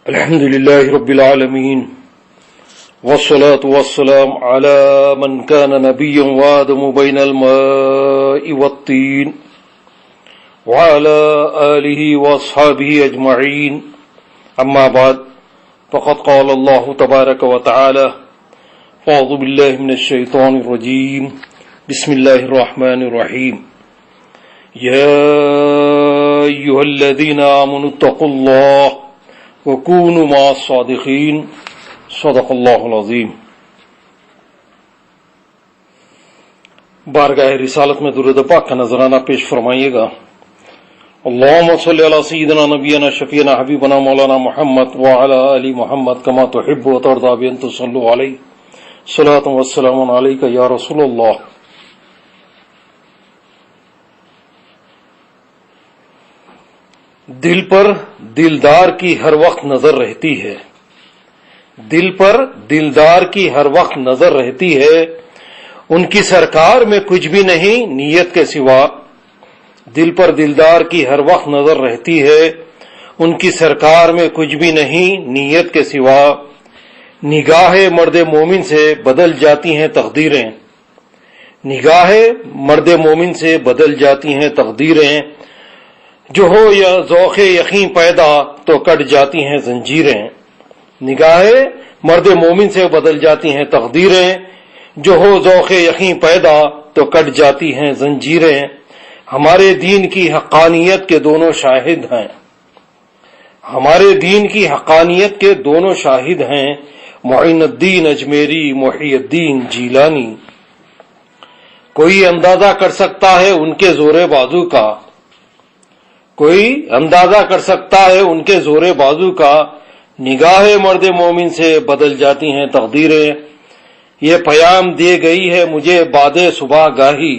الحمد لله رب العالمين والصلاة والسلام على من كان نبيا وآدم بين الماء والطين وعلى آله وأصحابه أجمعين أما بعد فقد قال الله تبارك وتعالى أعوذ بالله من الشيطان الرجيم بسم الله الرحمن الرحيم يا أيها الذين آمنوا اتقوا الله وَكُونُوا مَعَ الصَّادِقِينَ صدق اللہ العظیم۔ بارگاہ رسالت میں درود پاک کا نذرانہ پیش فرمائیے گا۔ اللہم صلی علی سیدنا نبینا شفیعنا حبیبنا مولانا محمد وعلی آل محمد کما تحب و ترضى بأن تصلوا علیہ صلاۃ والسلام علیک یا رسول اللہ۔ دل پر دلدار کی ہر وقت نظر رہتی ہے، دل پر دلدار کی ہر وقت نظر رہتی ہے، ان کی سرکار میں کچھ بھی نہیں نیت کے سوا۔ دل پر دلدار کی ہر وقت نظر رہتی ہے، ان کی سرکار میں کچھ بھی نہیں نیت کے سوا۔ نگاہ مرد مومن سے بدل جاتی ہیں تقدیریں، نگاہ مرد مومن سے بدل جاتی ہیں تقدیریں، جو ہو یا ذوق یقین پیدا تو کٹ جاتی ہیں زنجیریں۔ نگاہ مرد مومن سے بدل جاتی ہیں تقدیریں، جو ہو ذوق یقین پیدا تو کٹ جاتی ہیں زنجیریں۔ ہمارے دین کی حقانیت کے دونوں شاہد ہیں، ہمارے دین کی حقانیت کے دونوں شاہد ہیں، معین الدین اجمیری، محی الدین جیلانی۔ کوئی اندازہ کر سکتا ہے ان کے زور بازو کا، کوئی اندازہ کر سکتا ہے ان کے زور بازو کا، نگاہ مرد مومن سے بدل جاتی ہیں تقدیریں۔ یہ پیام دے گئی ہے مجھے باد صبح گاہی،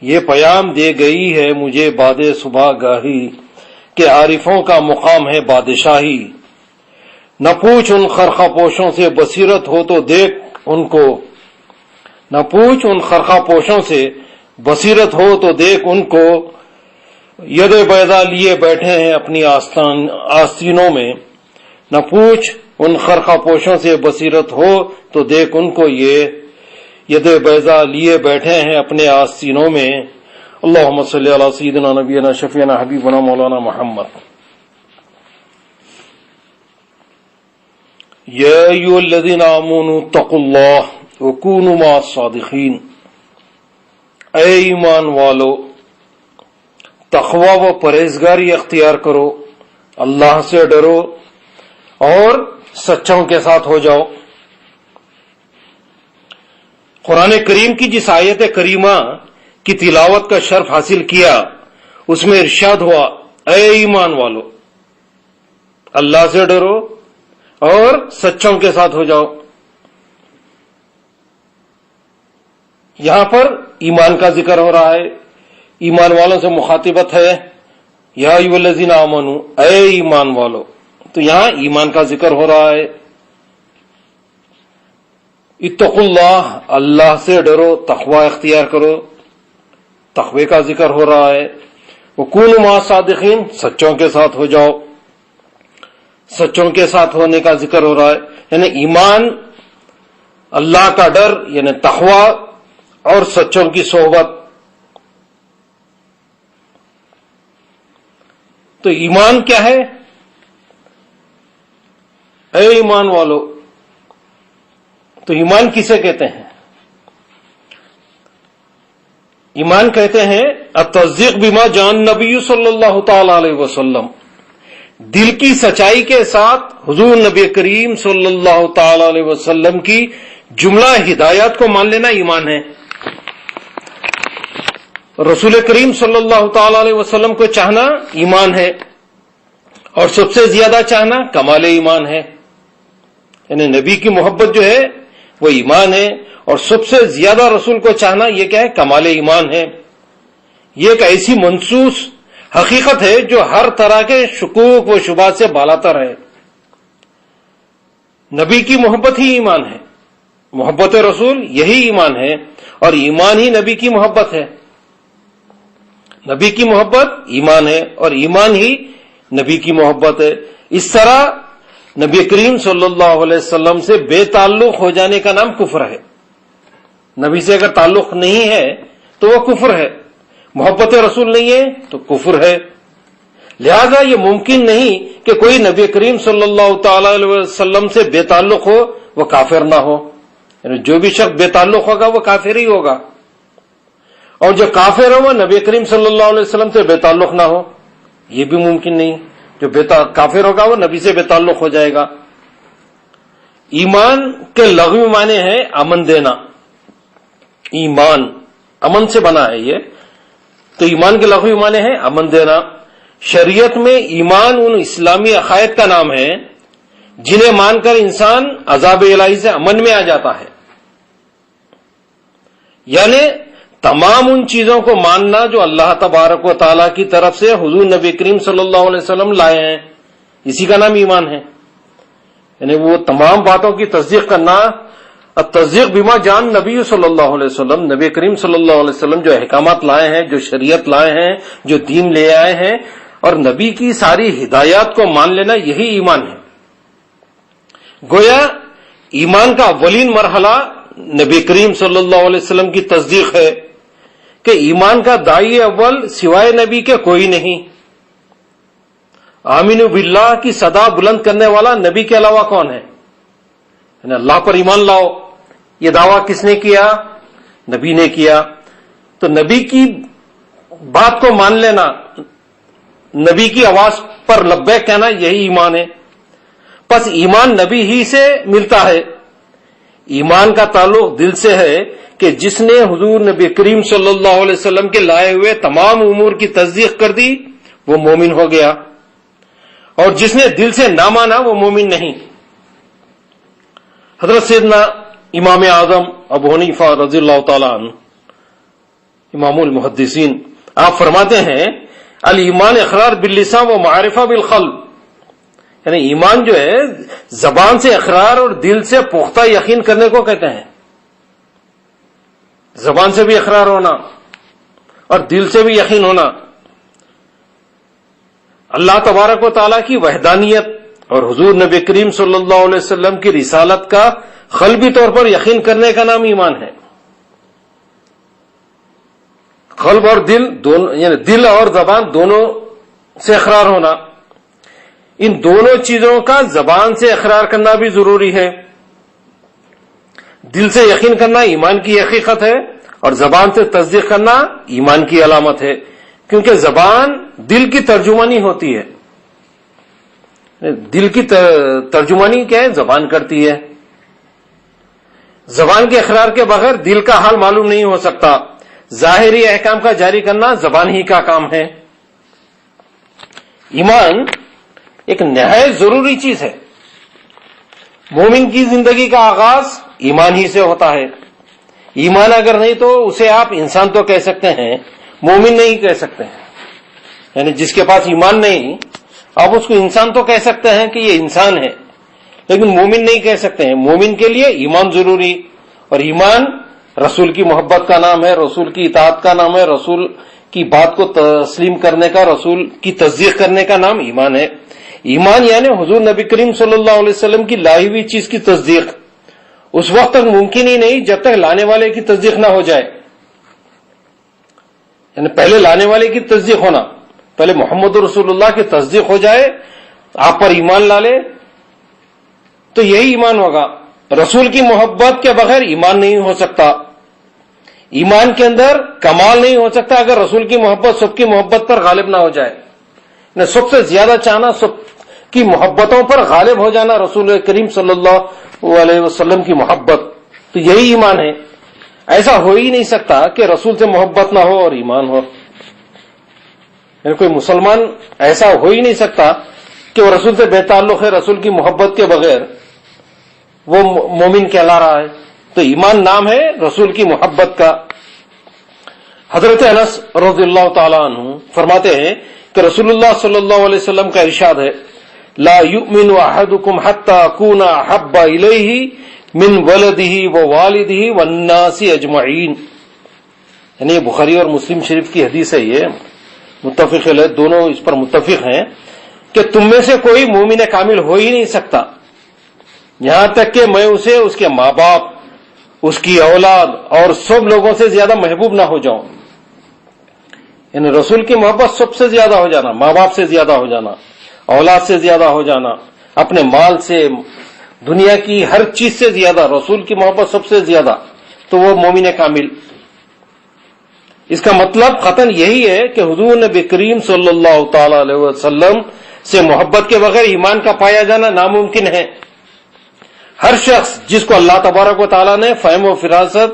یہ پیام دے گئی ہے مجھے باد صبح گاہی، کہ عارفوں کا مقام ہے بادشاہی۔ نہ پوچھ ان خرقہ پوشوں سے بصیرت ہو تو دیکھ ان کو، نہ پوچھ ان خرقہ پوشوں سے بصیرت ہو تو دیکھ ان کو، ید بیضا لیے بیٹھے ہیں اپنی آستینوں میں۔ نہ پوچھ ان خرقہ پوشوں سے بصیرت ہو تو دیکھ ان کو، یہ ید بیضا لیے بیٹھے ہیں اپنے آستینوں میں۔ اللہم صلی علی سیدنا نبینا شفیعنا حبیبنا مولانا محمد۔ یا ایھا الذین آمنوا اتقوا اللہ وکونوا مع الصادقین۔ اے ایمان والو، تقوی و پرہیزگاری اختیار کرو، اللہ سے ڈرو اور سچوں کے ساتھ ہو جاؤ۔ قرآن کریم کی جس آیت کریمہ کی تلاوت کا شرف حاصل کیا، اس میں ارشاد ہوا اے ایمان والو، اللہ سے ڈرو اور سچوں کے ساتھ ہو جاؤ۔ یہاں پر ایمان کا ذکر ہو رہا ہے، ایمان والوں سے مخاطبت ہے، یا ایھا الذین آمنوا، اے ایمان والو۔ تو یہاں ایمان کا ذکر ہو رہا ہے۔ اتقوا اللہ، اللہ سے ڈرو، تقوی اختیار کرو، تقوی کا ذکر ہو رہا ہے۔ وکونوا مع الصادقین، سچوں کے ساتھ ہو جاؤ، سچوں کے ساتھ ہونے کا ذکر ہو رہا ہے۔ یعنی ایمان، اللہ کا ڈر، یعنی تقوی اور سچوں کی صحبت۔ تو ایمان کیا ہے؟ اے ایمان والو، تو ایمان کسے کہتے ہیں؟ ایمان کہتے ہیں التصدیق بما جاء النبی صلی اللہ تعالی علیہ وسلم، دل کی سچائی کے ساتھ حضور نبی کریم صلی اللہ تعالی علیہ وسلم کی جملہ ہدایات کو مان لینا ایمان ہے۔ رسول کریم صلی اللہ تعالی علیہ وسلم کو چاہنا ایمان ہے، اور سب سے زیادہ چاہنا کمال ایمان ہے۔ یعنی نبی کی محبت جو ہے وہ ایمان ہے، اور سب سے زیادہ رسول کو چاہنا یہ کیا ہے؟ کمال ایمان ہے۔ یہ ایک ایسی منصوص حقیقت ہے جو ہر طرح کے شکوک و شبہات سے بالاتر ہے۔ نبی کی محبت ہی ایمان ہے، محبت رسول یہی ایمان ہے، اور ایمان ہی نبی کی محبت ہے۔ نبی کی محبت ایمان ہے، اور ایمان ہی نبی کی محبت ہے۔ اس طرح نبی کریم صلی اللہ علیہ وسلم سے بے تعلق ہو جانے کا نام کفر ہے. نبی سے اگر تعلق نہیں ہے تو وہ کفر ہے. محبت رسول نہیں ہے تو کفر ہے. لہذا یہ ممکن نہیں کہ کوئی نبی کریم صلی اللہ تعالی علیہ وسلم سے بے تعلق ہو وہ کافر نہ ہو. یعنی جو بھی شخص بے تعلق ہوگا وہ کافر ہی ہوگا، اور جو کافر ہو وہ نبی کریم صلی اللہ علیہ وسلم سے بے تعلق نہ ہو، یہ بھی ممکن نہیں. جو کافر ہوگا وہ نبی سے بے تعلق ہو جائے گا. ایمان کے لغوی معنی ہے امن دینا. ایمان امن سے بنا ہے یہ، تو ایمان کے لغوی معنی ہے امن دینا. شریعت میں ایمان ان اسلامی عقائد کا نام ہے جنہیں مان کر انسان عذاب الہی سے امن میں آ جاتا ہے. یعنی تمام ان چیزوں کو ماننا جو اللہ تبارک و تعالیٰ کی طرف سے حضور نبی کریم صلی اللہ علیہ وسلم لائے ہیں، اسی کا نام ایمان ہے. یعنی وہ تمام باتوں کی تصدیق کرنا. تصدیق بما جان نبی صلی اللہ علیہ وسلم، نبی کریم صلی اللہ علیہ وسلم جو احکامات لائے ہیں، جو شریعت لائے ہیں، جو دین لے آئے ہیں، اور نبی کی ساری ہدایات کو مان لینا، یہی ایمان ہے. گویا ایمان کا اولین مرحلہ نبی کریم صلی اللہ علیہ وسلم کی تصدیق ہے کہ ایمان کا داعی اول سوائے نبی کے کوئی نہیں. آمین باللہ کی صدا بلند کرنے والا نبی کے علاوہ کون ہے؟ یعنی اللہ پر ایمان لاؤ، یہ دعویٰ کس نے کیا؟ نبی نے کیا. تو نبی کی بات کو مان لینا، نبی کی آواز پر لبیک کہنا، یہی ایمان ہے. پس ایمان نبی ہی سے ملتا ہے. ایمان کا تعلق دل سے ہے کہ جس نے حضور نبی کریم صلی اللہ علیہ وسلم کے لائے ہوئے تمام امور کی تصدیق کر دی وہ مومن ہو گیا، اور جس نے دل سے نہ مانا وہ مومن نہیں. حضرت سیدنا امام اعظم ابو حنیفہ رضی اللہ تعالیٰ عنہ، امام المحدثین، آپ فرماتے ہیں الایمان اقرار باللسان و معرفہ بالقلب. یعنی ایمان جو ہے زبان سے اقرار اور دل سے پختہ یقین کرنے کو کہتے ہیں. زبان سے بھی اقرار ہونا اور دل سے بھی یقین ہونا. اللہ تبارک و تعالیٰ کی وحدانیت اور حضور نبی کریم صلی اللہ علیہ وسلم کی رسالت کا قلبی طور پر یقین کرنے کا نام ایمان ہے. قلب اور دل دونوں، یعنی دل اور زبان دونوں سے اقرار ہونا. ان دونوں چیزوں کا زبان سے اقرار کرنا بھی ضروری ہے. دل سے یقین کرنا ایمان کی حقیقت ہے، اور زبان سے تصدیق کرنا ایمان کی علامت ہے، کیونکہ زبان دل کی ترجمانی ہوتی ہے. دل کی ترجمانی کیا ہے؟ زبان کرتی ہے. زبان کے اقرار کے بغیر دل کا حال معلوم نہیں ہو سکتا. ظاہری احکام کا جاری کرنا زبان ہی کا کام ہے. ایمان ایک نہایت ضروری چیز ہے. مومن کی زندگی کا آغاز ایمان ہی سے ہوتا ہے. ایمان اگر نہیں تو اسے آپ انسان تو کہہ سکتے ہیں، مومن نہیں کہہ سکتے ہیں. یعنی جس کے پاس ایمان نہیں، آپ اس کو انسان تو کہہ سکتے ہیں کہ یہ انسان ہے، لیکن مومن نہیں کہہ سکتے ہیں. مومن کے لیے ایمان ضروری، اور ایمان رسول کی محبت کا نام ہے، رسول کی اطاعت کا نام ہے، رسول کی بات کو تسلیم کرنے کا، رسول کی تصدیق کرنے کا نام ایمان ہے. ایمان یعنی حضور نبی کریم صلی اللہ علیہ وسلم کی لائی ہوئی چیز کی تصدیق. اس وقت تک ممکن ہی نہیں جب تک لانے والے کی تصدیق نہ ہو جائے. یعنی پہلے لانے والے کی تصدیق ہونا، پہلے محمد رسول اللہ کی تصدیق ہو جائے، آپ پر ایمان لا لے تو یہی ایمان ہوگا. رسول کی محبت کے بغیر ایمان نہیں ہو سکتا. ایمان کے اندر کمال نہیں ہو سکتا اگر رسول کی محبت سب کی محبت پر غالب نہ ہو جائے. سب سے زیادہ چاہنا، سب کی محبتوں پر غالب ہو جانا رسول کریم صلی اللہ علیہ وسلم کی محبت، تو یہی ایمان ہے. ایسا ہو ہی نہیں سکتا کہ رسول سے محبت نہ ہو اور ایمان ہو. یعنی کوئی مسلمان ایسا ہو ہی نہیں سکتا کہ وہ رسول سے بے تعلق ہے، رسول کی محبت کے بغیر وہ مومن کہلا رہا ہے. تو ایمان نام ہے رسول کی محبت کا. حضرت انس رضی اللہ تعالی عنہ فرماتے ہیں کہ رسول اللہ صلی اللہ علیہ وسلم کا ارشاد ہے، لا یؤمن احدکم حتی اکون احب الیہ من ولدہ ووالدہ والناس اجمعین. یعنی بخاری اور مسلم شریف کی حدیث ہے، یہ متفق علیہ، دونوں اس پر متفق ہیں کہ تم میں سے کوئی مومن کامل ہو ہی نہیں سکتا یہاں تک کہ میں اسے اس کے ماں باپ، اس کی اولاد اور سب لوگوں سے زیادہ محبوب نہ ہو جاؤں. یعنی رسول کی محبت سب سے زیادہ ہو جانا، ماں باپ سے زیادہ ہو جانا، اولاد سے زیادہ ہو جانا، اپنے مال سے، دنیا کی ہر چیز سے زیادہ رسول کی محبت سب سے زیادہ، تو وہ مومن کامل. اس کا مطلب قطعاً یہی ہے کہ حضور نبی کریم صلی اللہ تعالی علیہ وسلم سے محبت کے بغیر ایمان کا پایا جانا ناممکن ہے. ہر شخص جس کو اللہ تبارک و تعالیٰ نے فہم و فراست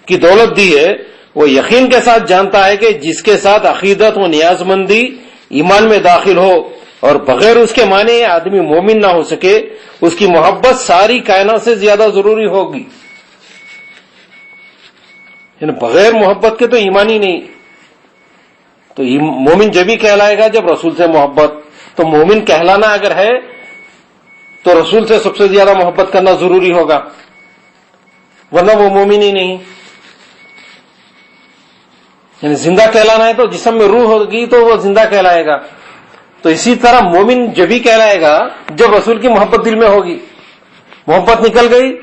کی دولت دی ہے، وہ یقین کے ساتھ جانتا ہے کہ جس کے ساتھ عقیدت و نیاز مندی ایمان میں داخل ہو اور بغیر اس کے معنی آدمی مومن نہ ہو سکے، اس کی محبت ساری کائنات سے زیادہ ضروری ہوگی. یعنی بغیر محبت کے تو ایمان ہی نہیں. تو مومن جبھی کہلائے گا جب رسول سے محبت. تو مومن کہلانا اگر ہے تو رسول سے سب سے زیادہ محبت کرنا ضروری ہوگا، ورنہ وہ مومن ہی نہیں. یعنی زندہ کہلانا ہے تو جسم میں روح ہوگی تو وہ زندہ کہلائے گا. تو اسی طرح مومن جبھی کہلائے گا جب رسول کی محبت دل میں ہوگی. محبت نکل گئی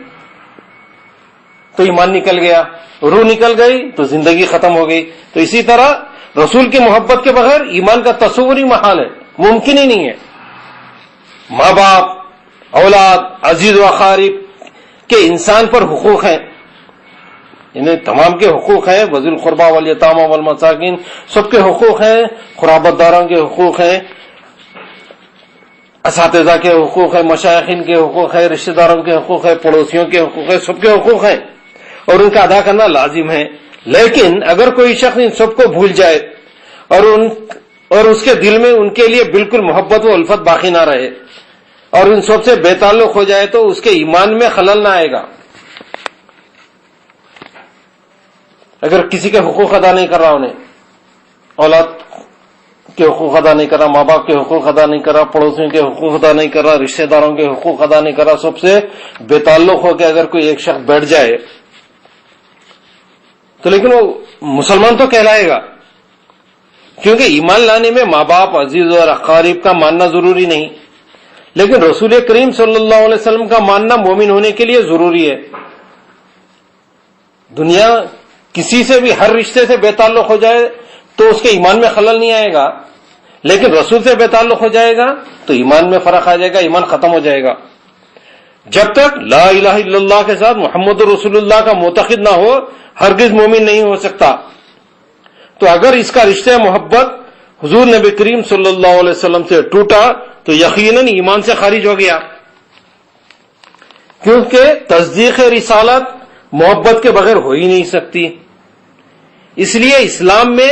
تو ایمان نکل گیا، روح نکل گئی تو زندگی ختم ہو گئی. تو اسی طرح رسول کی محبت کے بغیر ایمان کا تصور ہی محال ہے، ممکن ہی نہیں ہے. ماں باپ، اولاد، عزیز و اقارب کے انسان پر حقوق ہیں، انہیں تمام کے حقوق ہیں. وذی القربیٰ والیتامیٰ والمساکین سب کے حقوق ہیں، قرابت داروں کے حقوق ہیں، اساتذہ کے حقوق ہیں، مشائخین کے حقوق ہیں، رشتہ داروں کے حقوق ہیں، پڑوسیوں کے حقوق ہیں، سب کے حقوق ہیں اور ان کا ادا کرنا لازم ہے. لیکن اگر کوئی شخص ان سب کو بھول جائے اور اس کے دل میں ان کے لیے بالکل محبت و الفت باقی نہ رہے اور ان سب سے بے تعلق ہو جائے تو اس کے ایمان میں خلل نہ آئے گا. اگر کسی کے حقوق ادا نہیں کر رہا، انہیں اولاد کے حقوق ادا نہیں کر رہا، ماں باپ کے حقوق ادا نہیں کر رہا، پڑوسیوں کے حقوق ادا نہیں کر رہا، رشتہ داروں کے حقوق ادا نہیں کر رہا، سب سے بے تعلق ہو کے اگر کوئی ایک شخص بیٹھ جائے تو لیکن وہ مسلمان تو کہلائے گا، کیونکہ ایمان لانے میں ماں باپ، عزیز اور اقارب کا ماننا ضروری نہیں، لیکن رسول کریم صلی اللہ علیہ وسلم کا ماننا مومن ہونے کے لیے ضروری ہے. دنیا کسی سے بھی ہر رشتے سے بے تعلق ہو جائے تو اس کے ایمان میں خلل نہیں آئے گا، لیکن رسول سے بے تعلق ہو جائے گا تو ایمان میں فرق آ جائے گا، ایمان ختم ہو جائے گا. جب تک لا الہ الا اللہ کے ساتھ محمد رسول اللہ کا معتقد نہ ہو ہرگز مومن نہیں ہو سکتا. تو اگر اس کا رشتہ محبت حضور نبی کریم صلی اللہ علیہ وسلم سے ٹوٹا تو یقیناً ایمان سے خارج ہو گیا، کیونکہ تصدیق رسالت محبت کے بغیر ہو ہی نہیں سکتی. اس لیے اسلام میں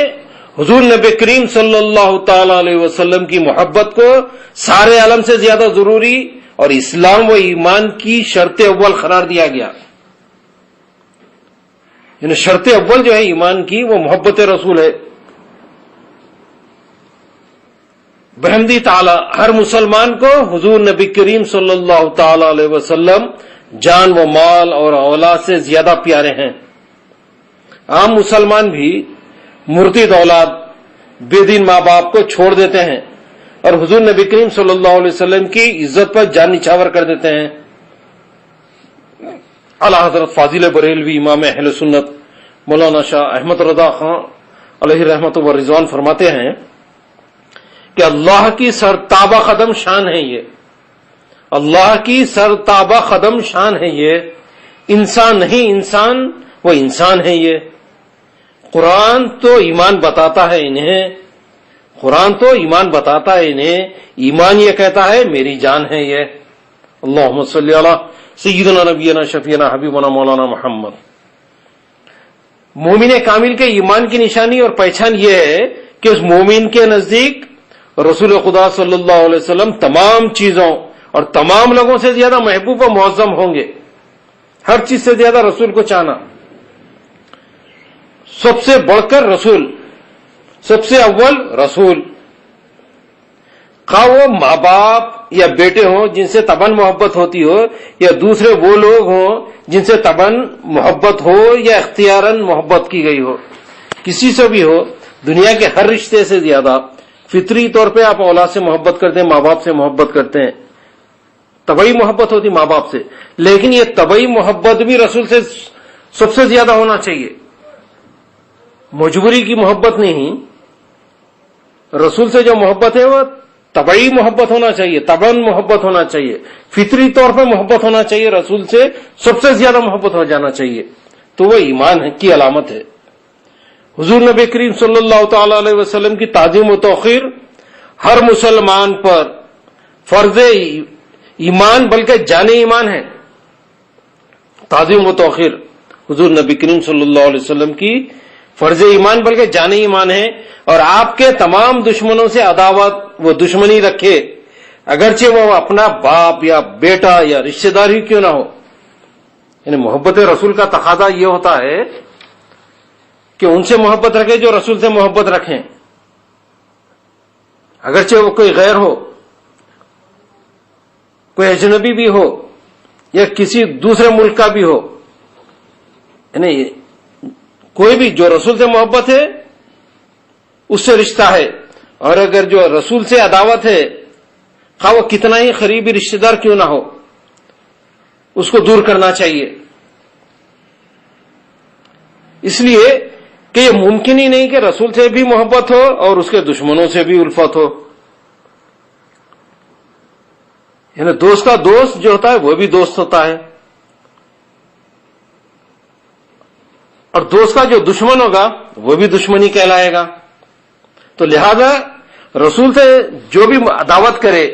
حضور نبی کریم صلی اللہ تعالی علیہ وسلم کی محبت کو سارے عالم سے زیادہ ضروری اور اسلام و ایمان کی شرط اول قرار دیا گیا. یعنی شرط اول جو ہے ایمان کی وہ محبت رسول ہے. بحمدی تعالی ہر مسلمان کو حضور نبی کریم صلی اللہ تعالی علیہ وسلم جان و مال اور اولاد سے زیادہ پیارے ہیں. عام مسلمان بھی مرتد اولاد، بے دین ماں باپ کو چھوڑ دیتے ہیں اور حضور نبی کریم صلی اللہ علیہ وسلم کی عزت پر جان نچھاور کر دیتے ہیں. اعلی حضرت فاضل بریلوی امام اہل سنت مولانا شاہ احمد رضا خان علیہ رحمت و رضوان فرماتے ہیں کہ اللہ کی سرتابہ قدم شان ہے یہ، اللہ کی سرتابہ قدم شان ہے یہ، انسان نہیں انسان وہ انسان ہے یہ. قرآن تو ایمان بتاتا ہے انہیں، قرآن تو ایمان بتاتا ہے انہیں، ایمان یہ کہتا ہے میری جان ہے یہ. اللہم صلی علی سیدنا نبینا شفیعنا حبیبنا مولانا محمد. مومن کامل کے ایمان کی نشانی اور پہچان یہ ہے کہ اس مومن کے نزدیک رسول خدا صلی اللہ علیہ وسلم تمام چیزوں اور تمام لوگوں سے زیادہ محبوب و معظم ہوں گے. ہر چیز سے زیادہ رسول کو چاہنا، سب سے بڑھ کر رسول، سب سے اول رسول. خواہ وہ ماں باپ یا بیٹے ہوں جن سے تباً محبت ہوتی ہو، یا دوسرے وہ لوگ ہوں جن سے تباً محبت ہو یا اختیاراً محبت کی گئی ہو، کسی سے بھی ہو، دنیا کے ہر رشتے سے زیادہ فطری طور پہ آپ اولاد سے محبت کرتے ہیں، ماں باپ سے محبت کرتے ہیں، طبعی محبت ہوتی ماں باپ سے، لیکن یہ طبعی محبت بھی رسول سے سب سے زیادہ ہونا چاہیے، مجبوری کی محبت نہیں. رسول سے جو محبت ہے وہ طبعی محبت ہونا چاہیے، طبعاً محبت ہونا چاہیے، فطری طور پہ محبت ہونا چاہیے، رسول سے سب سے زیادہ محبت ہو جانا چاہیے. تو وہ ایمان کی علامت ہے. حضور نبی کریم صلی اللہ تعالی علیہ وسلم کی تعظیم و توقیر ہر مسلمان پر فرض ایمان بلکہ جان ایمان ہے. تعظیم و توقیر حضور نبی کریم صلی اللہ علیہ وسلم کی فرض ایمان بلکہ جان ایمان ہے. اور آپ کے تمام دشمنوں سے عداوت وہ دشمنی رکھے، اگرچہ وہ اپنا باپ یا بیٹا یا رشتہ دار ہی کیوں نہ ہو. یعنی محبت رسول کا تقاضا یہ ہوتا ہے کہ ان سے محبت رکھے جو رسول سے محبت رکھیں، اگرچہ وہ کوئی غیر ہو، کوئی اجنبی بھی ہو یا کسی دوسرے ملک کا بھی ہو. یعنی کوئی بھی جو رسول سے محبت ہے اس سے رشتہ ہے، اور اگر جو رسول سے عداوت ہے خواہ وہ کتنا ہی قریبی رشتہ دار کیوں نہ ہو، اس کو دور کرنا چاہیے. اس لیے کہ یہ ممکن ہی نہیں کہ رسول سے بھی محبت ہو اور اس کے دشمنوں سے بھی الفت ہو. یعنی دوست کا دوست جو ہوتا ہے وہ بھی دوست ہوتا ہے، اور دوست کا جو دشمن ہوگا وہ بھی دشمنی کہلائے گا. تو لہذا رسول سے جو بھی عداوت کرے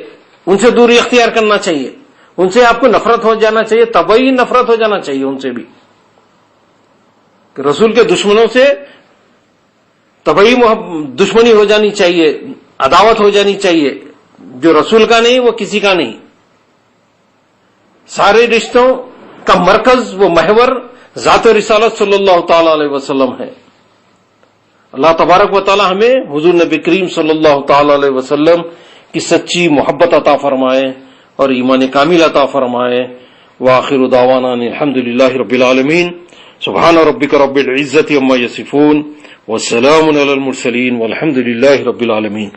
ان سے دوری اختیار کرنا چاہیے، ان سے آپ کو نفرت ہو جانا چاہیے، طبعی نفرت ہو جانا چاہیے ان سے بھی. کہ رسول کے دشمنوں سے طبعی دشمنی ہو جانی چاہیے، عداوت ہو جانی چاہیے. جو رسول کا نہیں وہ کسی کا نہیں. سارے رشتوں کا مرکز وہ محور ذات رسالت صلی اللہ تعالی علیہ وسلم ہے. اللہ تبارک و تعالی ہمیں حضور نبی کریم صلی اللہ تعالی علیہ وسلم کی سچی محبت عطا فرمائے اور ایمان کامل عطا فرمائے. وآخر دعوانا الحمد للہ رب العالمین. سبحان ربک رب العزت عما یصفون والسلام علی المرسلین والحمد للہ رب العالمین.